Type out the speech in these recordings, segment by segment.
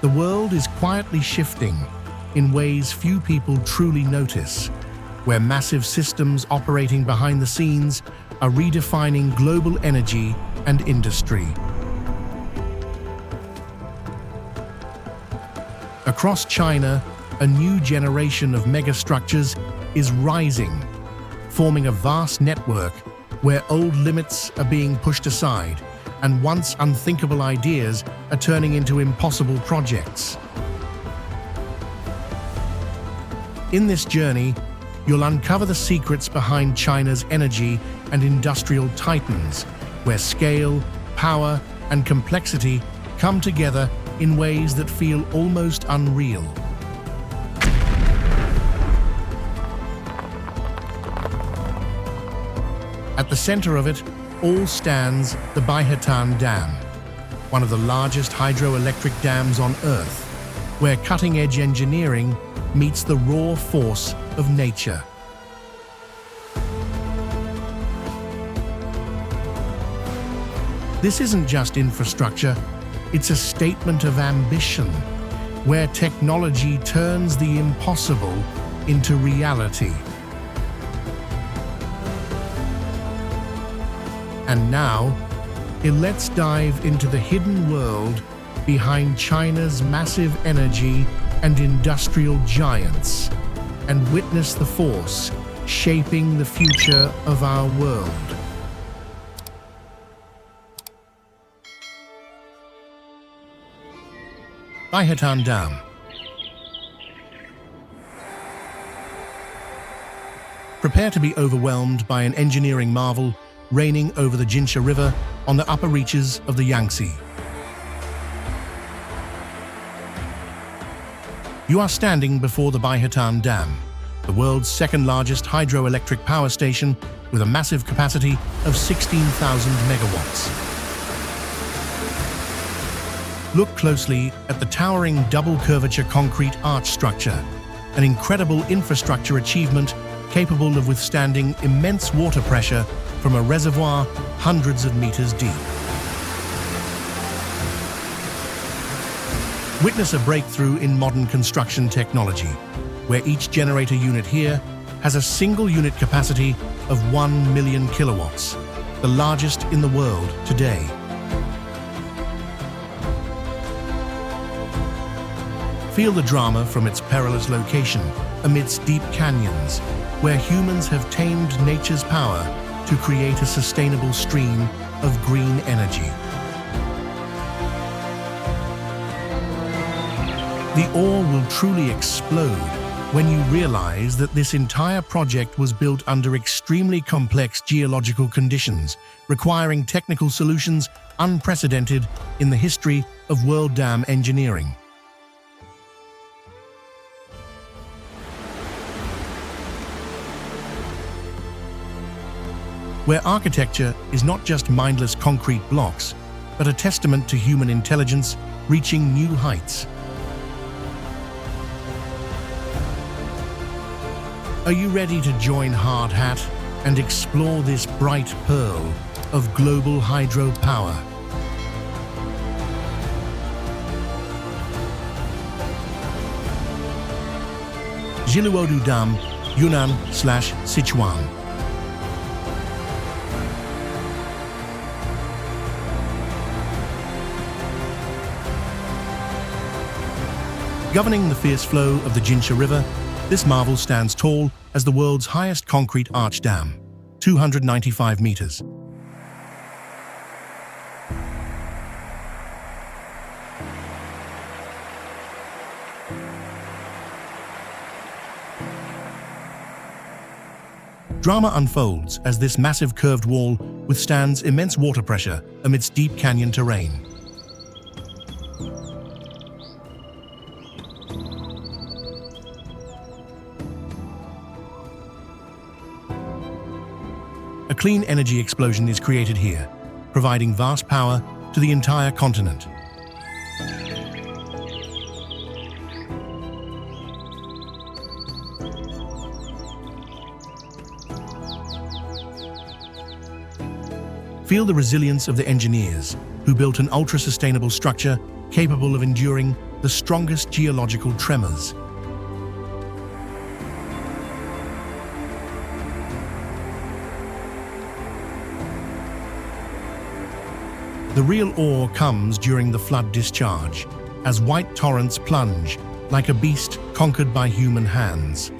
The world is quietly shifting in ways few people truly notice, where massive systems operating behind the scenes are redefining global energy and industry. Across China, a new generation of megastructures is rising, forming a vast network where old limits are being pushed aside and once unthinkable ideas are turning into impossible projects. In this journey, you'll uncover the secrets behind China's energy and industrial titans, where scale, power, and complexity come together in ways that feel almost unreal. At the center of it all stands the Baihetan Dam, one of the largest hydroelectric dams on Earth, where cutting-edge engineering meets the raw force of nature. This isn't just infrastructure, it's a statement of ambition, where technology turns the impossible into reality. And now, let's dive into the hidden world behind China's massive energy and industrial giants, and witness the force shaping the future of our world. Baihetan Dam. Prepare to be overwhelmed by an engineering marvel reigning over the Jinsha River on the upper reaches of the Yangtze. You are standing before the Baihetan Dam, the world's second-largest hydroelectric power station with a massive capacity of 16,000 megawatts. Look closely at the towering double-curvature concrete arch structure, an incredible infrastructure achievement capable of withstanding immense water pressure from a reservoir hundreds of meters deep. Witness a breakthrough in modern construction technology, where each generator unit here has a single unit capacity of 1 million kilowatts, the largest in the world today. Feel the drama from its perilous location amidst deep canyons, where humans have tamed nature's power to create a sustainable stream of green energy. The awe will truly explode when you realize that this entire project was built under extremely complex geological conditions, requiring technical solutions unprecedented in the history of world dam engineering. Where architecture is not just mindless concrete blocks, but a testament to human intelligence reaching new heights. Are you ready to join Hard Hat and explore this bright pearl of global hydropower? Gorges Dam, Yunnan/Sichuan. Governing the fierce flow of the Jinsha River, this marvel stands tall as the world's highest concrete arch dam, 295 meters. Drama unfolds as this massive curved wall withstands immense water pressure amidst deep canyon terrain. A clean energy explosion is created here, providing vast power to the entire continent. Feel the resilience of the engineers who built an ultra-sustainable structure capable of enduring the strongest geological tremors. The real awe comes during the flood discharge, as white torrents plunge like a beast conquered by human hands.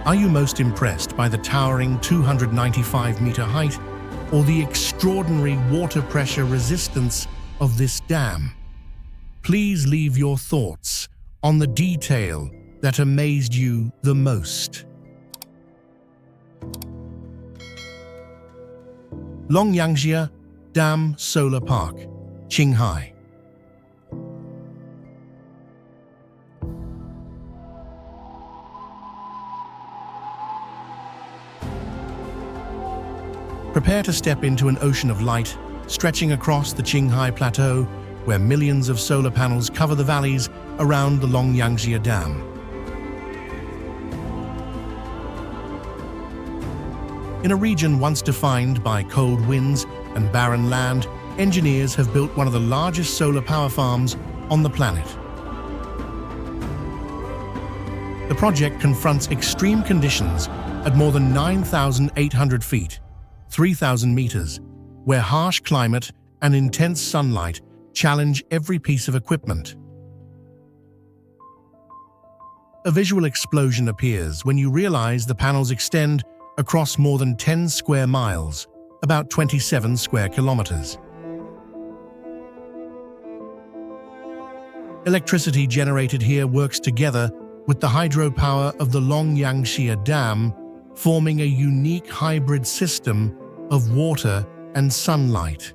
Are you most impressed by the towering 295-meter height or the extraordinary water pressure resistance of this dam? Please leave your thoughts on the detail that amazed you the most. Longyangxia Dam Solar Park, Qinghai. Prepare to step into an ocean of light, stretching across the Qinghai Plateau, where millions of solar panels cover the valleys around the Longyangxia Dam. In a region once defined by cold winds and barren land, engineers have built one of the largest solar power farms on the planet. The project confronts extreme conditions at more than 9,800 feet, 3,000 meters, where harsh climate and intense sunlight challenge every piece of equipment. A visual explosion appears when you realize the panels extend across more than 10 square miles, about 27 square kilometers. Electricity generated here works together with the hydropower of the Longyangxia Dam, forming a unique hybrid system of water and sunlight.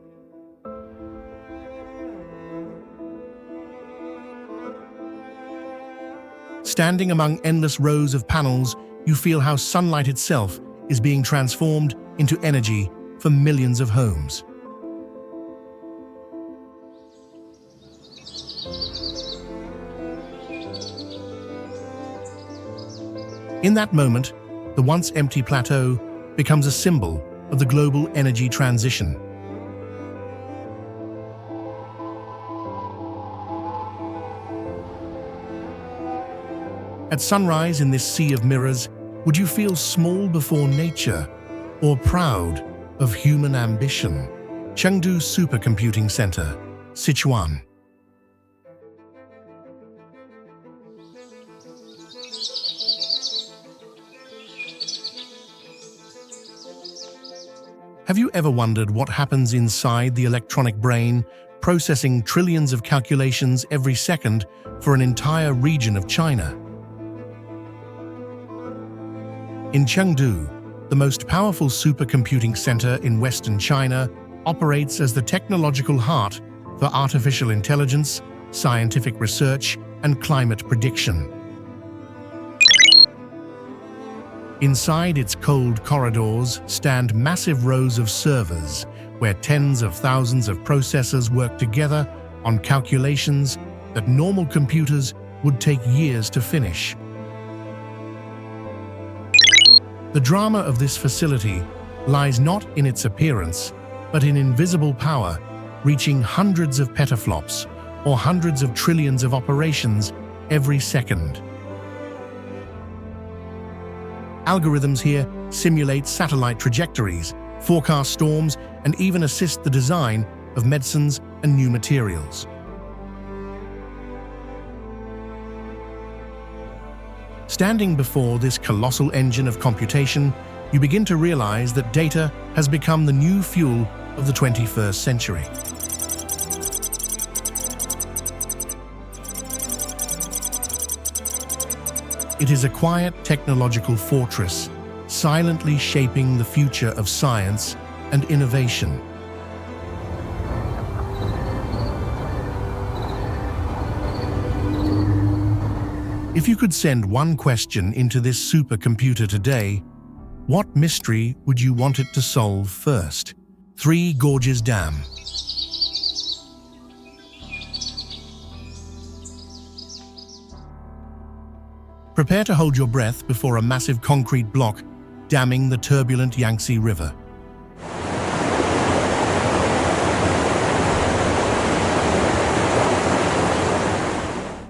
Standing among endless rows of panels, you feel how sunlight itself is being transformed into energy for millions of homes. In that moment, the once empty plateau becomes a symbol of the global energy transition. At sunrise in this sea of mirrors, would you feel small before nature or proud of human ambition? Chengdu Supercomputing Center, Sichuan. Have you ever wondered what happens inside the electronic brain, processing trillions of calculations every second for an entire region of China? In Chengdu, the most powerful supercomputing center in Western China operates as the technological heart for artificial intelligence, scientific research, and climate prediction. Inside its cold corridors stand massive rows of servers, where tens of thousands of processors work together on calculations that normal computers would take years to finish. The drama of this facility lies not in its appearance, but in invisible power, reaching hundreds of petaflops, or hundreds of trillions of operations every second. Algorithms here simulate satellite trajectories, forecast storms, and even assist the design of medicines and new materials. Standing before this colossal engine of computation, you begin to realize that data has become the new fuel of the 21st century. It is a quiet technological fortress, silently shaping the future of science and innovation. If you could send one question into this supercomputer today, what mystery would you want it to solve first? 3 Gorges Dam. Prepare to hold your breath before a massive concrete block damming the turbulent Yangtze River.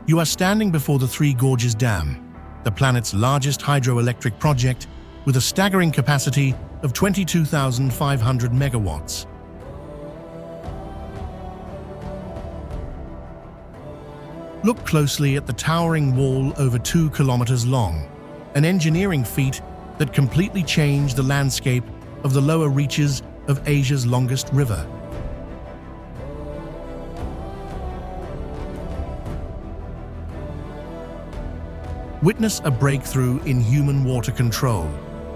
You are standing before the Three Gorges Dam, the planet's largest hydroelectric project with a staggering capacity of 22,500 megawatts. Look closely at the towering wall over 2 kilometers long, an engineering feat that completely changed the landscape of the lower reaches of Asia's longest river. Witness a breakthrough in human water control,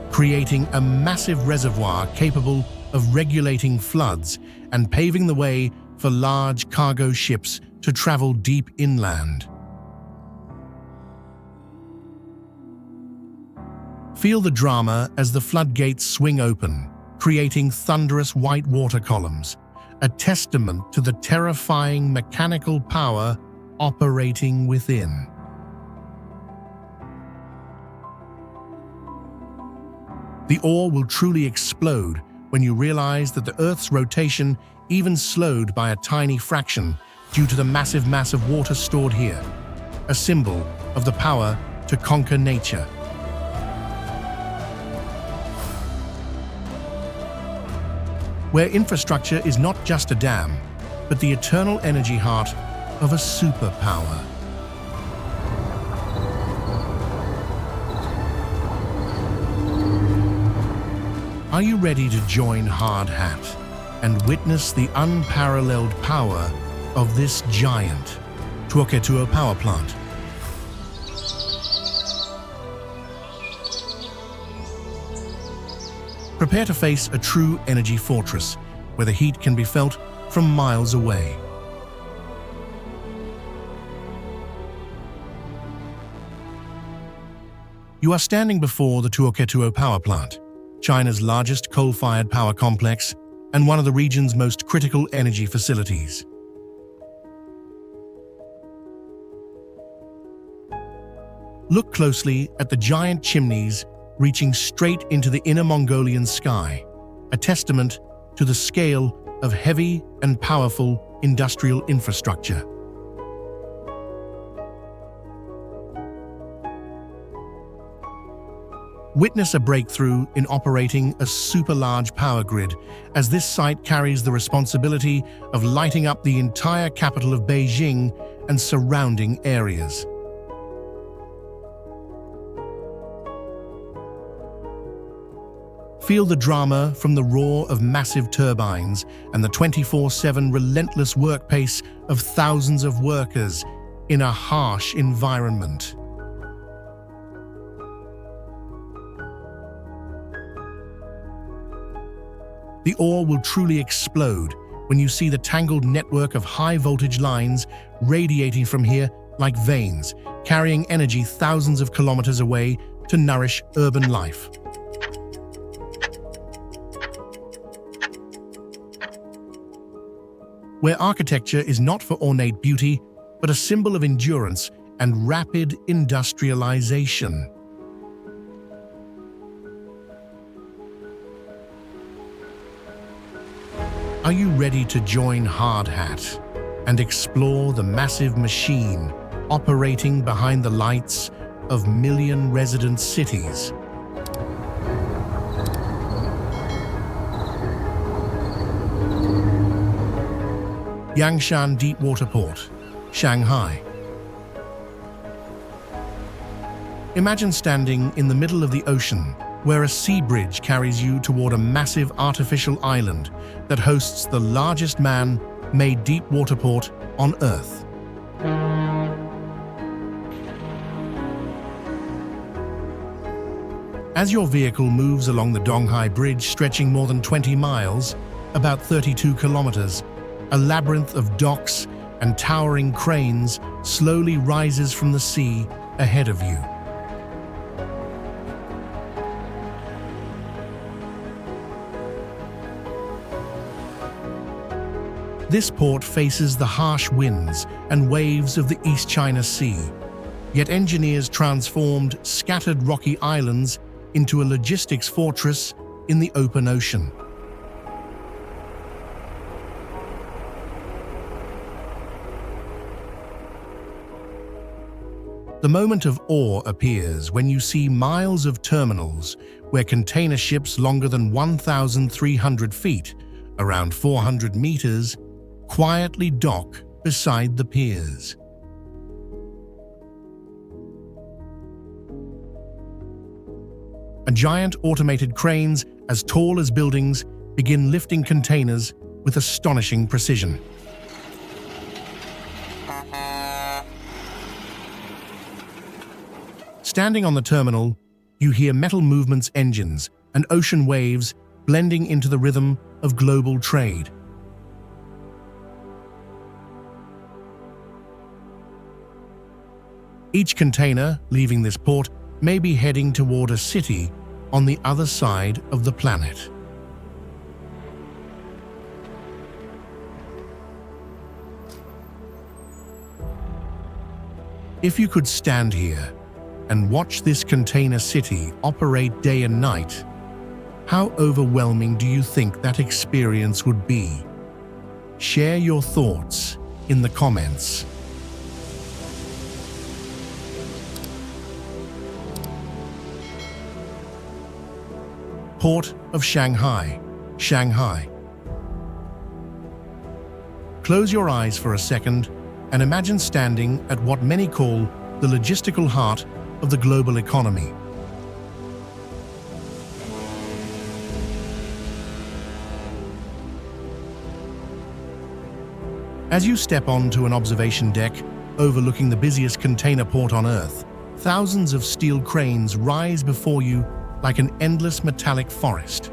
creating a massive reservoir capable of regulating floods and paving the way for large cargo ships to travel deep inland. Feel the drama as the floodgates swing open, creating thunderous white water columns, a testament to the terrifying mechanical power operating within. The awe will truly explode when you realize that the Earth's rotation even slowed by a tiny fraction due to the massive mass of water stored here, a symbol of the power to conquer nature. Where infrastructure is not just a dam, but the eternal energy heart of a superpower. Are you ready to join Hard Hat and witness the unparalleled power of this giant Tuoketuo power plant? Prepare to face a true energy fortress where the heat can be felt from miles away. You are standing before the Tuoketuo power plant, China's largest coal-fired power complex and one of the region's most critical energy facilities. Look closely at the giant chimneys reaching straight into the Inner Mongolian sky, a testament to the scale of heavy and powerful industrial infrastructure. Witness a breakthrough in operating a super-large power grid, as this site carries the responsibility of lighting up the entire capital of Beijing and surrounding areas. Feel the drama from the roar of massive turbines and the 24/7 relentless work pace of thousands of workers in a harsh environment. The awe will truly explode when you see the tangled network of high-voltage lines radiating from here like veins, carrying energy thousands of kilometers away to nourish urban life. Where architecture is not for ornate beauty, but a symbol of endurance and rapid industrialization. Are you ready to join Hard Hat and explore the massive machine operating behind the lights of million-resident cities? Yangshan Deepwater Port, Shanghai. Imagine standing in the middle of the ocean, where a sea bridge carries you toward a massive artificial island that hosts the largest man-made deepwater port on Earth. As your vehicle moves along the Donghai Bridge stretching more than 20 miles, about 32 kilometers, a labyrinth of docks and towering cranes slowly rises from the sea ahead of you. This port faces the harsh winds and waves of the East China Sea, Yet engineers transformed scattered rocky islands into a logistics fortress in the open ocean. The moment of awe appears when you see miles of terminals where container ships longer than 1,300 feet, around 400 meters, quietly dock beside the piers. Giant automated cranes as tall as buildings begin lifting containers with astonishing precision. Standing on the terminal, you hear metal movements, engines, and ocean waves blending into the rhythm of global trade. Each container leaving this port may be heading toward a city on the other side of the planet. If you could stand here and watch this container city operate day and night, how overwhelming do you think that experience would be? Share your thoughts in the comments. Port of Shanghai, Shanghai. Close your eyes for a second and imagine standing at what many call the logistical heart of the global economy. As you step onto an observation deck overlooking the busiest container port on Earth, thousands of steel cranes rise before you like an endless metallic forest.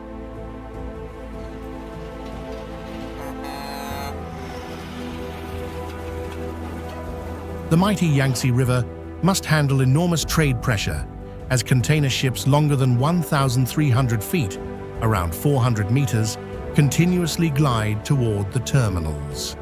The mighty Yangtze River must handle enormous trade pressure as container ships longer than 1,300 feet, around 400 meters, continuously glide toward the terminals.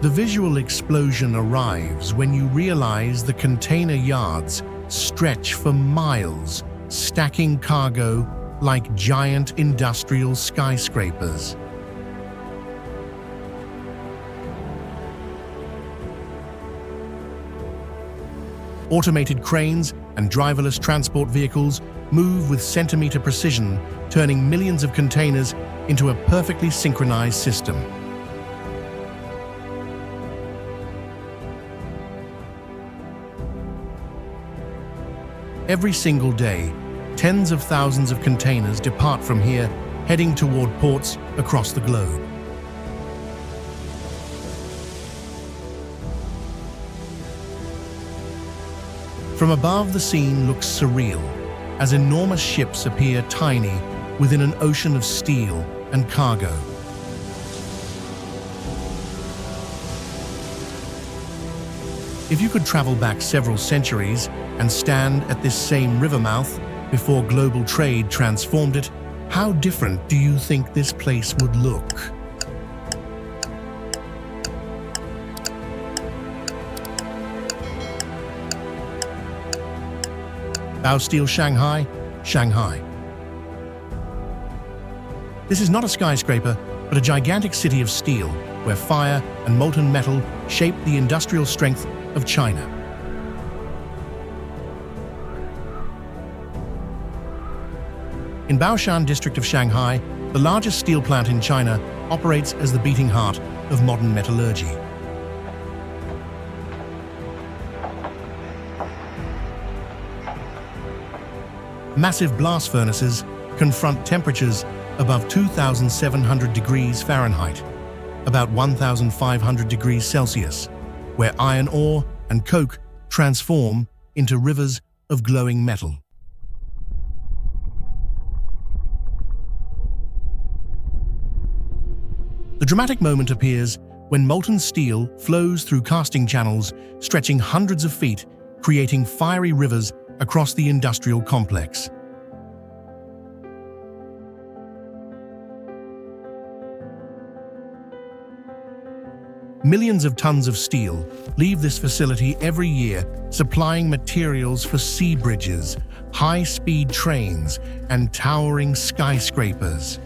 The visual explosion arrives when you realize the container yards stretch for miles, stacking cargo like giant industrial skyscrapers. Automated cranes and driverless transport vehicles move with centimeter precision, turning millions of containers into a perfectly synchronized system. Every single day, tens of thousands of containers depart from here, heading toward ports across the globe. From above, the scene looks surreal, as enormous ships appear tiny within an ocean of steel and cargo. If you could travel back several centuries and stand at this same river mouth before global trade transformed it, how different do you think this place would look? Baosteel Shanghai, Shanghai. This is not a skyscraper, but a gigantic city of steel, where fire and molten metal shape the industrial strength of China. In Baoshan district of Shanghai, the largest steel plant in China operates as the beating heart of modern metallurgy. Massive blast furnaces confront temperatures above 2,700 degrees Fahrenheit, about 1,500 degrees Celsius, where iron ore and coke transform into rivers of glowing metal. The dramatic moment appears when molten steel flows through casting channels stretching hundreds of feet, creating fiery rivers across the industrial complex. Millions of tons of steel leave this facility every year, supplying materials for sea bridges, high-speed trains, and towering skyscrapers.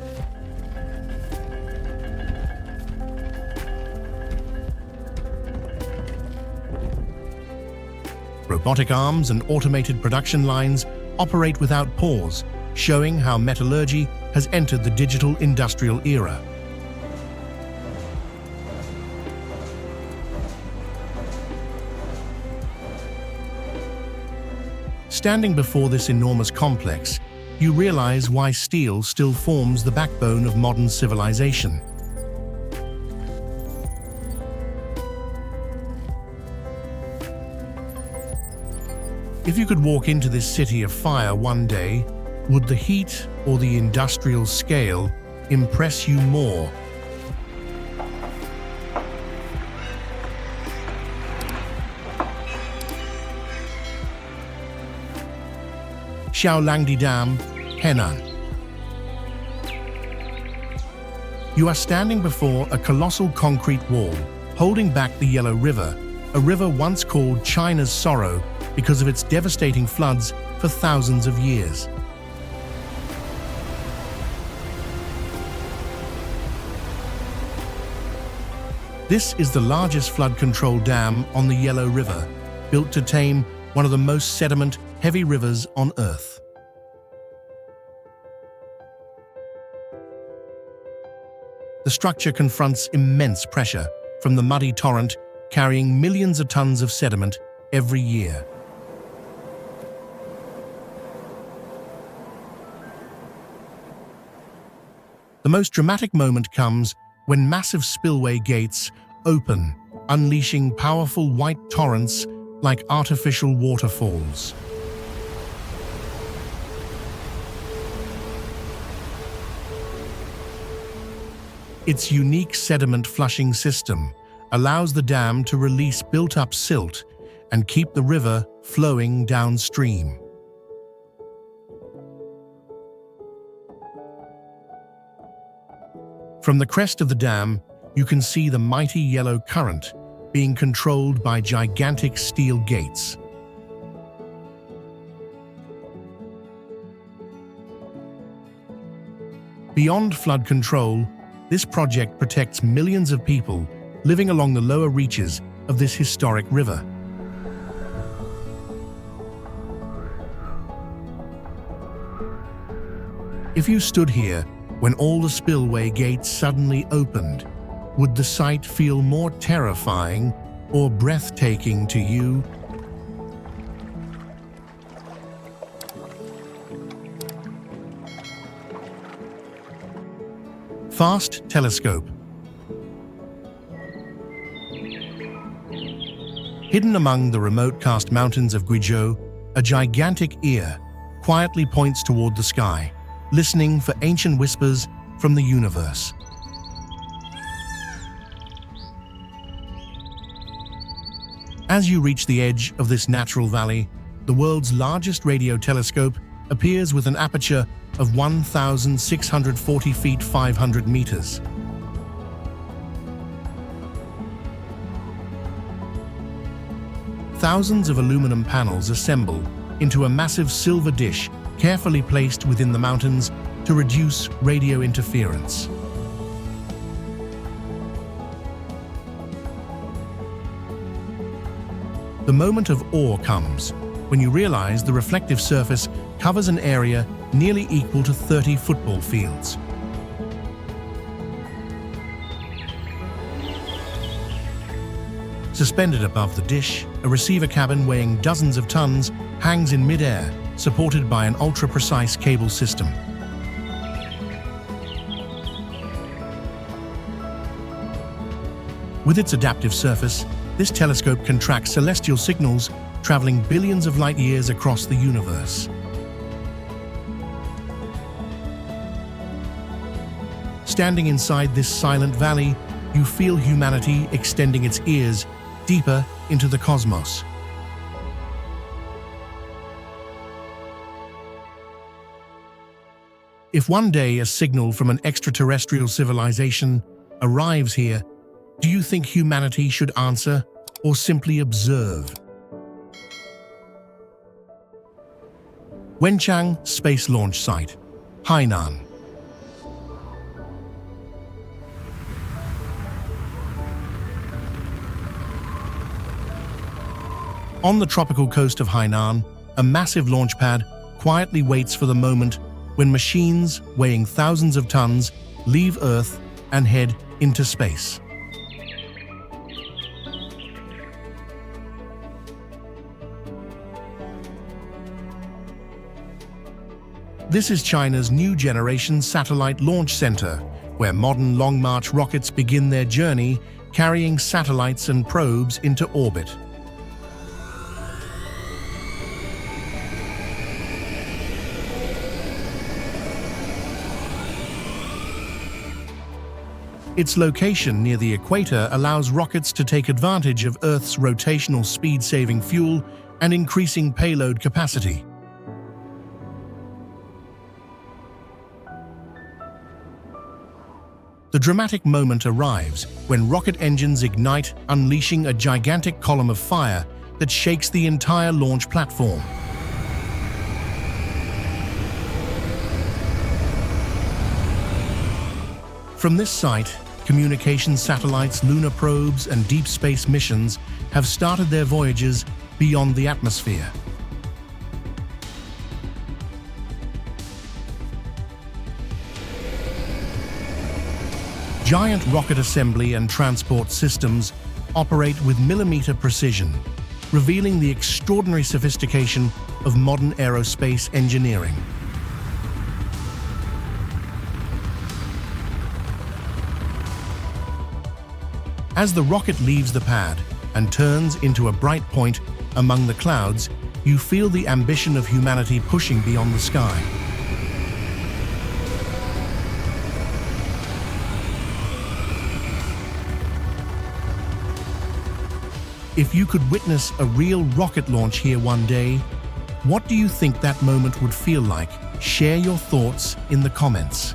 Robotic arms and automated production lines operate without pause, showing how metallurgy has entered the digital industrial era. Standing before this enormous complex, you realize why steel still forms the backbone of modern civilization. If you could walk into this city of fire one day, would the heat or the industrial scale impress you more? Baihetan Dam, Henan. You are standing before a colossal concrete wall, holding back the Yellow River, a river once called China's sorrow because of its devastating floods for thousands of years. This is the largest flood control dam on the Yellow River, built to tame one of the most sediment-heavy rivers on Earth. The structure confronts immense pressure from the muddy torrent carrying millions of tons of sediment every year. The most dramatic moment comes when massive spillway gates open, unleashing powerful white torrents like artificial waterfalls. Its unique sediment flushing system allows the dam to release built-up silt and keep the river flowing downstream. From the crest of the dam, you can see the mighty yellow current being controlled by gigantic steel gates. Beyond flood control, this project protects millions of people living along the lower reaches of this historic river. If you stood here when all the spillway gates suddenly opened, would the sight feel more terrifying or breathtaking to you? Fast telescope. Hidden among the remote karst mountains of Guizhou, a gigantic ear quietly points toward the sky, listening for ancient whispers from the universe. As you reach the edge of this natural valley, the world's largest radio telescope appears with an aperture of 1,640 feet 500 meters. Thousands of aluminum panels assemble into a massive silver dish carefully placed within the mountains to reduce radio interference. The moment of awe comes when you realize the reflective surface covers an area nearly equal to 30 football fields. Suspended above the dish, a receiver cabin weighing dozens of tons hangs in mid-air, supported by an ultra-precise cable system. With its adaptive surface, this telescope can track celestial signals traveling billions of light years across the universe. Standing inside this silent valley, you feel humanity extending its ears deeper into the cosmos. If one day a signal from an extraterrestrial civilization arrives here, Do you think humanity should answer or simply observe? Wenchang Space Launch Site, Hainan. On the tropical coast of Hainan, a massive launch pad quietly waits for the moment when machines weighing thousands of tons leave Earth and head into space. This is China's new generation satellite launch center, where modern Long March rockets begin their journey, carrying satellites and probes into orbit. Its location near the equator allows rockets to take advantage of Earth's rotational speed, saving fuel and increasing payload capacity. The dramatic moment arrives when rocket engines ignite, unleashing a gigantic column of fire that shakes the entire launch platform. From this site, communications satellites, lunar probes, and deep space missions have started their voyages beyond the atmosphere. Giant rocket assembly and transport systems operate with millimeter precision, revealing the extraordinary sophistication of modern aerospace engineering. As the rocket leaves the pad and turns into a bright point among the clouds, you feel the ambition of humanity pushing beyond the sky. If you could witness a real rocket launch here one day, what do you think that moment would feel like? Share your thoughts in the comments.